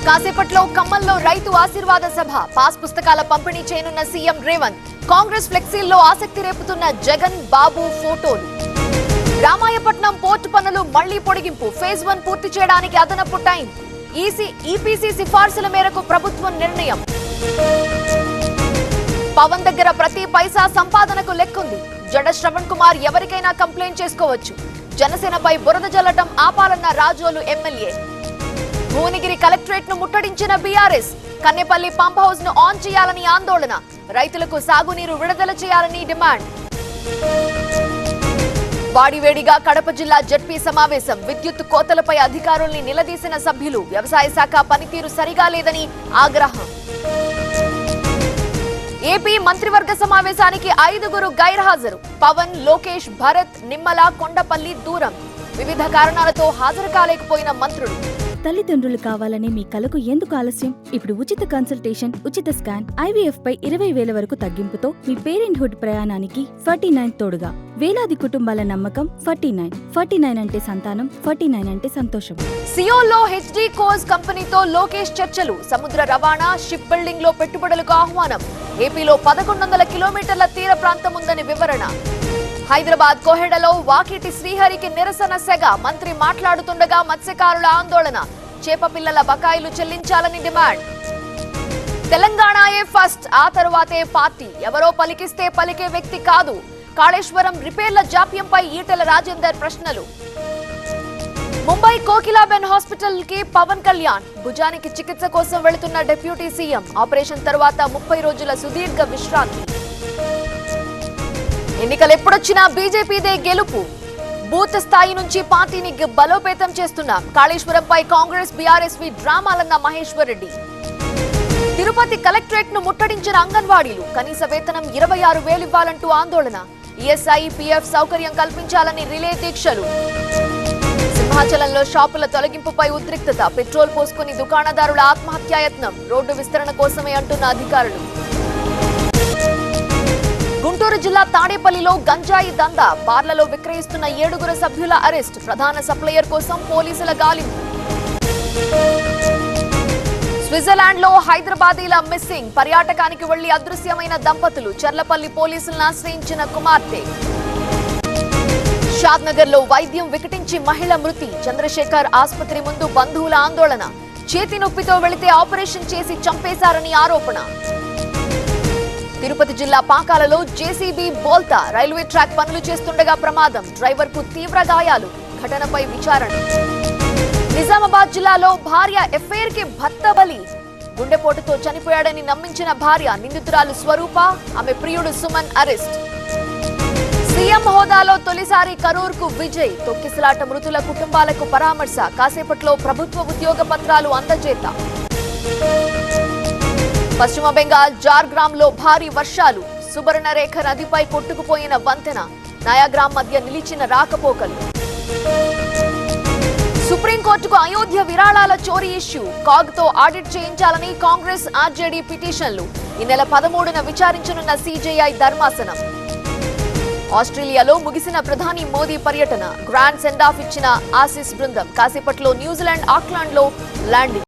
కాసేపట్లో ఖమ్మంలో రైతు ఆశీర్వాద సభ పాస్ పుస్తకాల పంపిణీ చేయనున్న సీఎం రేవంత్. కాంగ్రెస్ ఫ్లెక్సీల్లో ఆసక్తి రేపుతున్న జగన్ బాబు ఫోటోలు. రామాయపట్నం పోర్టు పనులు మళ్లీ పొడిగింపు. ఫేజ్ 1 పూర్తి చేయడానికి అదనపు టైం. ఈపీసీ సిఫార్సుల మేరకు ప్రభుత్వం నిర్ణయం. పవన్ దగ్గర ప్రతి పైసా సంపాదనకు లెక్కుంది. జడ శ్రవణ్ కుమార్ ఎవరికైనా కంప్లైంట్ చేసుకోవచ్చు. జనసేనపై బురద జల్లటం ఆపాలన్న రాజోలు ఎమ్మెల్యే. భువనగిరి కలెక్టరేట్ ను ముట్టడించిన బీఆర్ఎస్. కన్నెపల్లి పంప్ హౌస్ ను ఆన్ చేయాలని ఆందోళన. రైతులకు సాగునీరు విడుదల చేయాలని డిమాండ్. వాడివేడిగా కడప జిల్లా జడ్పీ సమావేశం. విద్యుత్ కోతలపై అధికారుల్ని నిలదీసిన సభ్యులు. వ్యవసాయ శాఖ పనితీరు సరిగా లేదని ఆగ్రహం. ఏపీ మంత్రివర్గ సమావేశానికి 5గురు గైర్హాజరు. పవన్, లోకేష్, భరత్, నిమ్మల, కొండపల్లి దూరం. వివిధ కారణాలతో హాజరు కాలేకపోయిన మంత్రులు. తల్లిదండ్రులు కావాలనే మీ కలకు ఎందుకు ఆలస్యం? ఇప్పుడు ఉచిత కన్సల్టేషన్, ఉచిత స్కాన్, IVF పై 20,000 వరకు తగ్గింపుతో మీ పేరెంట్హుడ్ ప్రయాణానికి 49 తోడుగా. వేలాది కుటుంబాల నమ్మకం 49 అంటే సంతానం, 49 అంటే సంతోషం. సియోల్లో HD కోజ్ కంపెనీతో లోకేష్ చర్చలు. సముద్ర రవాణా, షిప్ బిల్డింగ్ లో పెట్టుబడులకు ఆహ్వానం. ఏపీలో 1100 కిలోమీటర్ల తీర ప్రాంతం ఉందని వివరణ. హైదరాబాద్ కోహెడలో వాకిటి శ్రీహరికి నిరసన సెగ. మంత్రి మాట్లాడుతుండగా మత్స్యకారుల ఆందోళన. చేప పిల్లల బకాయిలు చెల్లించాలని డిమాండ్. తెలంగాణయే ఫస్ట్, ఆ తరువాతే పార్టీ. ఎవరో పలికిస్తే పలికే వ్యక్తి కాదు. కాళేశ్వరం రిపేర్ల జాప్యంపై ఈటెల రాజేందర్ ప్రశ్నలు. ముంబై కోకిలాబెన్ హాస్పిటల్ కి పవన్ కళ్యాణ్. భుజానికి చికిత్స కోసం వెళుతున్న డిప్యూటీ సీఎం. ఆపరేషన్ తర్వాత 30 రోజుల సుదీర్ఘ విశ్రాంతి. ఎన్నికలు ఎప్పుడొచ్చినా బీజేపీదే గెలుపు. బూత్ స్థాయి నుంచి పార్టీని బలోపేతం చేస్తున్నాం. కాళేశ్వరంపై కాంగ్రెస్ బీఆర్ఎస్ డ్రామాలన్న మహేశ్వర్ రెడ్డి. తిరుపతి కలెక్టరేట్ ను ముట్టడించిన అంగన్వాడీలు. కనీస వేతనం 26,000 ఇవ్వాలంటూ ఆందోళన. ఈఎస్ఐ, పీఎఫ్ సౌకర్యం కల్పించాలని రిలే దీక్షలు. సింహాచలంలో షాపుల తొలగింపుపై ఉద్రిక్తత. పెట్రోల్ పోసుకుని దుకాణదారుల ఆత్మహత్యాయత్నం. రోడ్డు విస్తరణ కోసమే అంటున్న అధికారులు. గుంటూరు జిల్లా తాడేపల్లిలో గంజాయి దందా. బార్లలో విక్రయిస్తున్న 7గురు సభ్యుల అరెస్ట్. ప్రధాన సప్లయర్ కోసం పోలీసుల గాలింపు. స్విట్జర్లాండ్ లో హైదరాబాదీల మిస్సింగ్. పర్యాటకానికి వెళ్లి అదృశ్యమైన దంపతులు. చర్లపల్లి పోలీసులను ఆశ్రయించిన కుమార్తె. షాద్నగర్ లో వైద్యం వికటించి మహిళ మృతి. చంద్రశేఖర్ ఆసుపత్రి ముందు బంధువుల ఆందోళన. చేతి నొప్పితో వెళితే ఆపరేషన్ చేసి చంపేశారని ఆరోపణ. తిరుపతి జిల్లా పాకాలలో జేసీబీ బోల్తా. రైల్వే ట్రాక్ పనులు చేస్తుండగా ప్రమాదం. డ్రైవర్ కు తీవ్ర గాయాలు. ఘటనపై విచారణ. నిజామాబాద్ జిల్లాలో భార్య ఎఫ్ఐఆర్ కి భర్త బలి. గుండెపోటుతో చనిపోయాడని నమ్మించిన భార్య. నిందితురాలు స్వరూప, ఆమె ప్రియుడు సుమన్ అరెస్ట్. సీఎం హోదాలో తొలిసారి కరూర్కు విజయ్. తొక్కిసలాట మృతుల కుటుంబాలకు పరామర్శ. కాసేపట్లో ప్రభుత్వ ఉద్యోగ పత్రాలు అందజేత. పశ్చిమ బెంగాల్ జార్గ్రామ్ లో భారీ వర్షాలు. సుబర్ణరేఖ నదిపై కొట్టుకుపోయిన వంతెన. నయాగ్రామ్ మధ్య నిలిచిన రాకపోకలు. సుప్రీంకోర్టుకు అయోధ్య విరాళాల చోరీ ఇష్యూ. కాగ్ తో ఆడిట్ చేయించాలని కాంగ్రెస్, ఆర్జేడీ పిటిషన్లు. ఈ నెల 13న విచారించనున్న సిజేఐ ధర్మాసనం. ఆస్ట్రేలియాలో ముగిసిన ప్రధాని మోదీ పర్యటన. గ్రాండ్ సెండ్ ఆఫ్ ఇచ్చిన ఆసీస్ బృందం. కాసేపట్లో న్యూజిలాండ్ ఆక్లాండ్ లో ల్యాండింగ్.